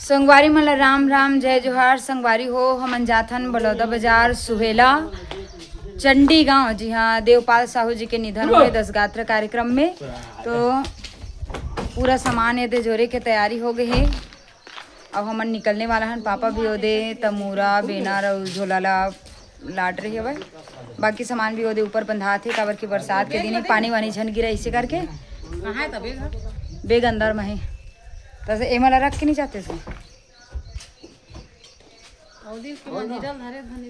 संगवारी मला राम राम जय जोहार। संगवारी हो हमन जाथन बलौदा बाजार सुहेला चंडी गांव। जी हाँ, देवपाल साहू जी के निधन हुए 10 गात्र कार्यक्रम में। तो पूरा सामान ये जोरे के तैयारी हो गई है। अब हमन निकलने वाला हन। पापा भी ओदे तमूरा बेनार और झोलाला लाट रही है। बाकी सामान भी ओदे ऊपर बंधा थे काबर की बरसात के दिन है, पानी वानी झन गिरा इसे करके। बेग अंदर में है तो एमला रख के नहीं जाते थे।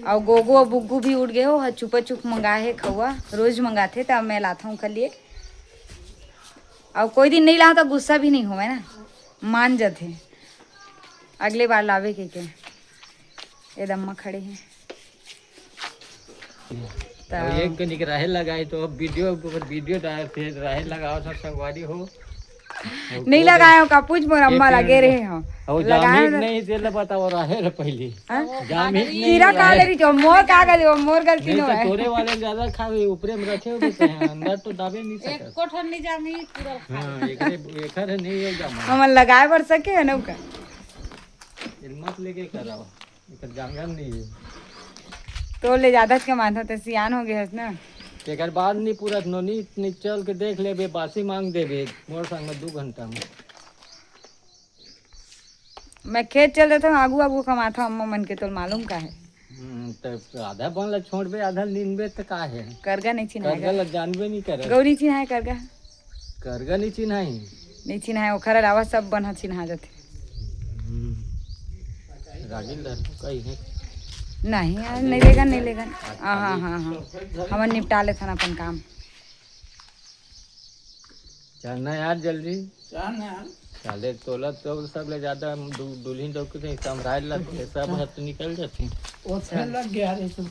और गोगो बुग्गू भी उड़ गए हो। चुपा चुप मंगाए है खौआ, रोज मंगाते तब मैं लाता हूँ कल लिए। और कोई दिन नहीं ला तो गुस्सा भी नहीं हो ना, मान जाते अगले बार लावे के एकदम खड़े हैं। तो एक कनिक राहे लगाए तो वीडियो राहे लगाओ सब संगवारी हो। नहीं लगाए का पूछ मोर अम्मा लगे रहे हो लगाए नहीं दे बताओ राहे रे पहली जामिन कीड़ा खा ले रही जो मोर का गले मोर गलती न है। तोरे वाले ज्यादा खावे ऊपरे में रखे हो तो अंदर तो दाबे नहीं सकत। एक कोठर नहीं जामी पूरा खा। हां एकर नहीं है जामा हम लगाए बर सके है न का हिम्मत लेके कराओ एकर जांगन नहीं है तो ले ज्यादा के मानता तो सियान हो गए ना। एकर बाद नहीं पूरा नोनी चल के देख लेबे बासी मांग देबे मोर संग में 2 घंटा में। मैं खेत चल रहा था आगू आगू कमाता अम्मा मन के तो मालूम का है। तो आधा बन ला छोड़बे आधा नींदबे तो का है। करगा नहीं चिन्हा करगा ला जानबे नहीं करे। गौरी चिन्हा है करगा नहीं चिन्हाई नहीं चिन्हा है ओखर अलावा सब बन चिन्हा जाते। रागिल दर कहीं है नहीं यार नहीं लेगा नहीं लेगा। हाँ हाँ हाँ हाँ हम निपटा ले था अपन काम। चलना यार जल्दी चले तोला तो सब ले ज्यादा दुल्हन लोग के संभाल लगे सब हाथ निकल जाते ओछे लग गया रे तू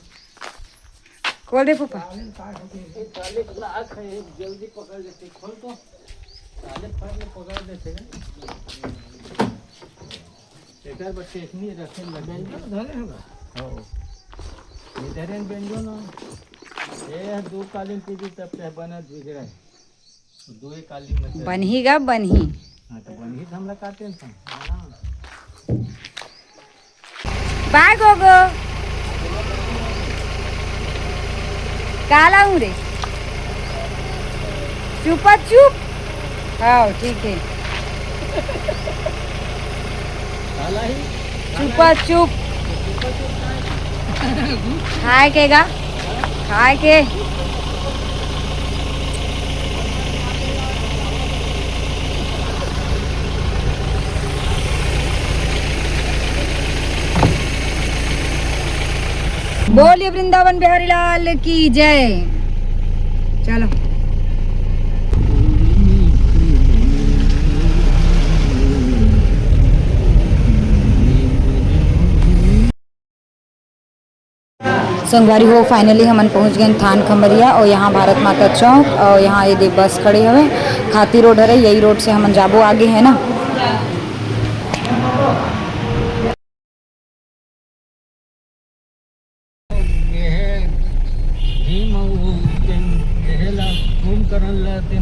खोल दे फूफा ताले लाख है जल्दी पकड़ लेते खोल तो ताले पर में पकड़ देते एकर बच्चे इतनी रखे लगे धरे होगा। हो इधर इन बेंजो ना ये 2 कालीन पीजी तब से बना दिख रहा है 2 कालीन में बनहीगा बनही। हां तो बनही हम लगाते हैं बाय गोगो काला हूँ रे चुपा चुप। हाँ ठीक है काला ही चुपा चुप खाए के गा खाए के बोलिए वृंदावन बिहारी लाल की जय। चलो संगवारी हो फाइनली हमन पहुंच गए थान खमरिया और यहाँ भारत माता चौक और यहाँ ये बस खड़े हुए खाती रोड है यही रोड से हमन जाबो आगे है ना।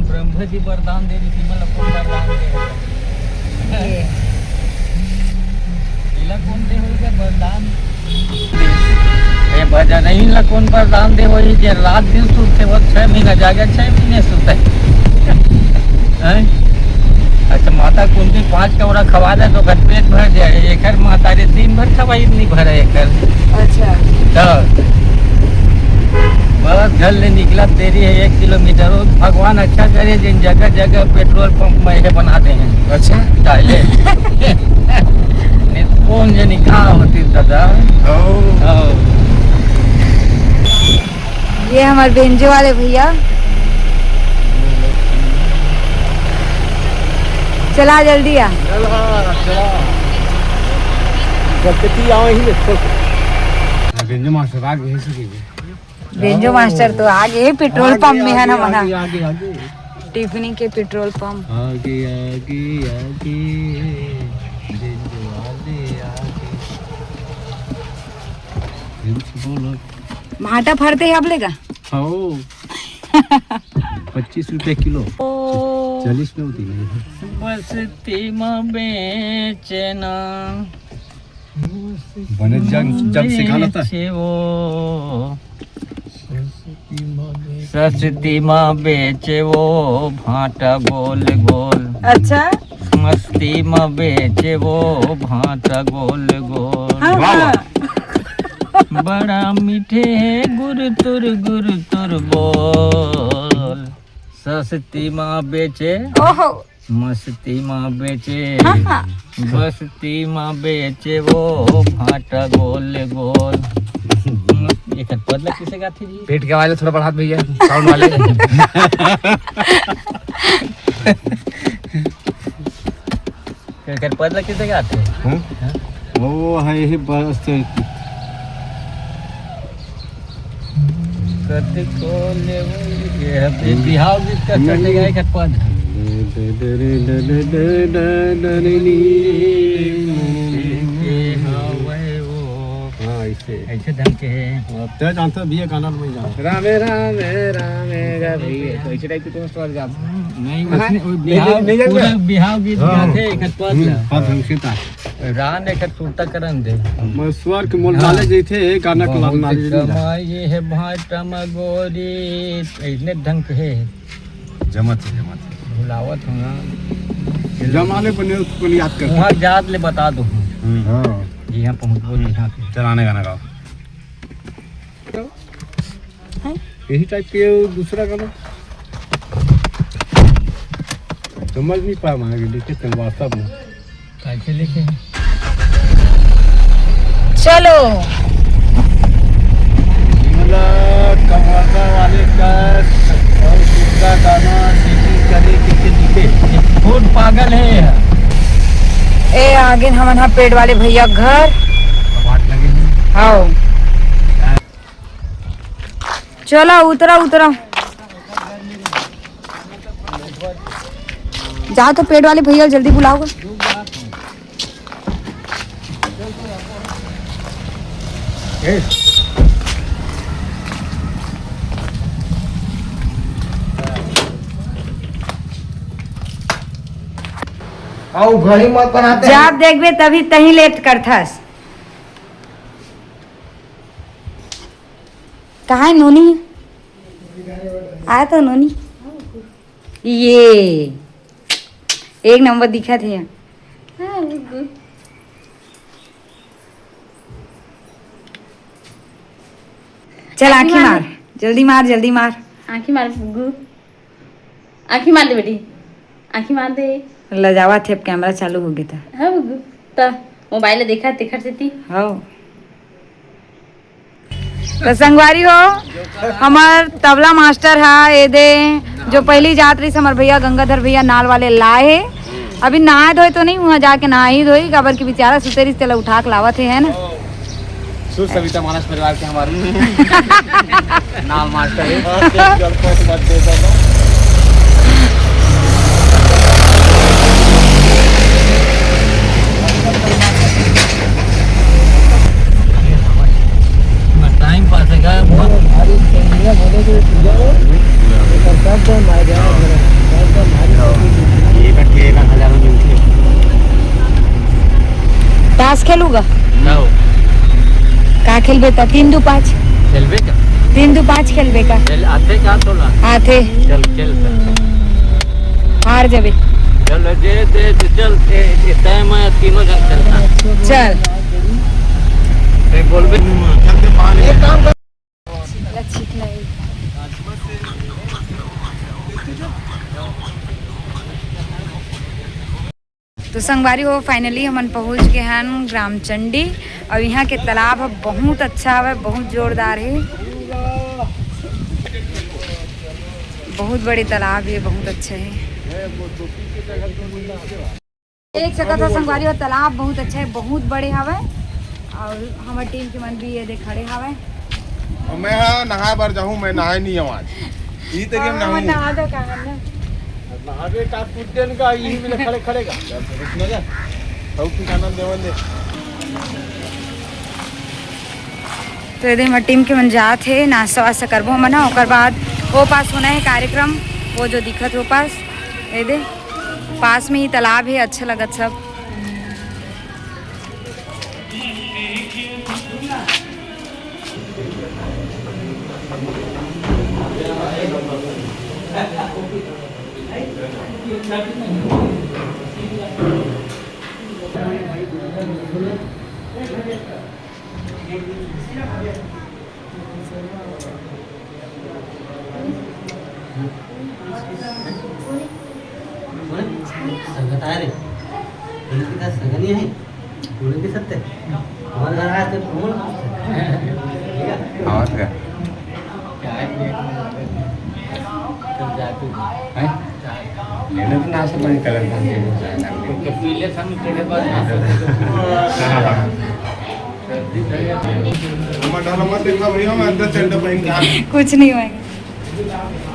ब्रह्म जी वरदान दे रही मला कोण वरदान दे इला कोण दे होगा वरदान ए भजन ही ला कोण वरदान दे होई जे रात दिन सुते वो 6 महीना जागे 6 महीने सुते हैं। अच्छा माता कुंडी 5 कवरा खवा दे तो घर पेट भर जाए एकर माता रे दिन भर खवाई नहीं भरे एकर। अच्छा तो बस घर ले निकला देरी है 1 किलोमीटर भगवान अच्छा करे जिन जगह जगह पेट्रोल पंप में ये बना दे हैं। अच्छा डाले नहीं कौन जे निकाह होती दादा। ये हमारे बेंजो वाले भैया चला जल्दी आ बेंजो मास्टर आगे है बेंजो मास्टर तो आगे पेट्रोल पंप में है ना मना टिफिनी के पेट्रोल पंप आगे आगे आगे बेंजो आगे आगे भाटा फरते है आप लेगा 25 रुपए किलो। 40 में होती नहीं बस्ती में बेचना बने जब सिखाना था बेचे वो सस्ती माँ बेचे वो भाटा गोल गोल अच्छा मस्ती माँ बेचे वो भाटा गोल गोल हाँ, हाँ। बड़ा मीठे गुर तुर बोल सस्ती माँ बेचे ओहो मस्ती माँ बेचे हाँ, हाँ। बस्ती माँ बेचे वो भाटा गोल गोल एक बदला किसे गाती जी पेट के वाले थोड़ा बढ़ा भैया साउंड वाले एक बदला किसे गाते वो है ही बस कद को ले ये बिहाव गीत का चलेगा एक पद ऐसे ढंग के है तो जानते हो भैया गाना नहीं जानते रामे रामे रामे गा भैया तो ऐसे टाइप की तो स्टोरी गाते नहीं उसने पूरा बिहाव गीत गाते एक पद पद हमसिता रान एक सुरता करन दे मैं स्वर के मोल डाले जे थे गाना को लाल नाली ये है भाटा मगोरी ऐसे ढंग के है जमत भुलावत होगा जमाले बने उसको याद कर वहाँ जात ले बता दो हां यहाँ पहुँचो यहाँ पे चलाने गाना गाओ यही टाइप के दूसरा गाना समझ नहीं पाया मांगे लिखे थे वास्तव में कैसे लिखे हैं चलो कमरा वाले का और दूसरा गाना सीधी करे किसे दिखे खूब पागल है ए आगे हमन हा पेड़ वाले भैया घर आओ चलो उतरा जाओ तो पेड़ वाले भैया जल्दी बुलाओ आओ घड़ी मत बनाते जब देखबे तभी तही लेट करथस कहाँ है नोनी आया तो नोनी ये एक नंबर दिखा थे चल आँखी मार जल्दी मार आँखी मार गुग्गू आँखी मार दे बेटी आँखी मार दे लजावा थे अब कैमरा चालू हो गया था हाँ गुग्गू तो मोबाइल देखा देखा थी हो तो संगवारी हो हमार तबला मास्टर है ये दे जो पहली जात रही हमार भैया गंगाधर भैया नाल वाले लाए अभी नहा धोए तो नहीं वहाँ जाके नहा ही धोई काबर की बेचारा सुतेरी तेला उठा के लावत है ना सुर सविता मानस परिवार के हमारे नाम मास्टर है टाइम पास है ताश खेलूगा का खेलबे ता 3-2-5 खेलबे का 3-2-5 खेलबे का चल आते का तो ना आथे चल चल हार जाबे चल दे चल टाइम है तीनों जन चलता चल ते बोलबे चलते पानी एक काम तो संगवारी हो फाइनली हमन पहुंच गए हैं ग्राम चंडी और यहाँ के तालाब है बहुत अच्छा है बहुत जोरदार है बहुत बड़े तालाब है बहुत अच्छा है एक जगह था संगवारी और तालाब बहुत अच्छा है बहुत बड़े हवे और हमारे टीम के मन भी ये देख खड़े हवे मैं नहाए बार जाऊँ मैं नहाए नहीं हूँ आज यही तरीके में नहाऊँ नहा दो कहाँ नहावे का कुत्ते का यही मिले खड़े खड़ेगा रुकना जा सब की आनंद देवन दे तो यदि हमारे टीम के मन जात है नाश्ता वास्ता करबो मना ओकर बाद वो पास होना है कार्यक्रम वो जो दिखत हो पास ये दे पास में ही तालाब है, अच्छा लगत सब। संगत आहे रे इनकी काय सगळी आहे पुढे दिसत आहे हमारे घर आए थे फूल आवाज का लेने तो नाश्ता पानी करें पीले संग तेरे पास मत देखा भैया मैं अंदर चंडा पहन के कुछ नहीं होएगा।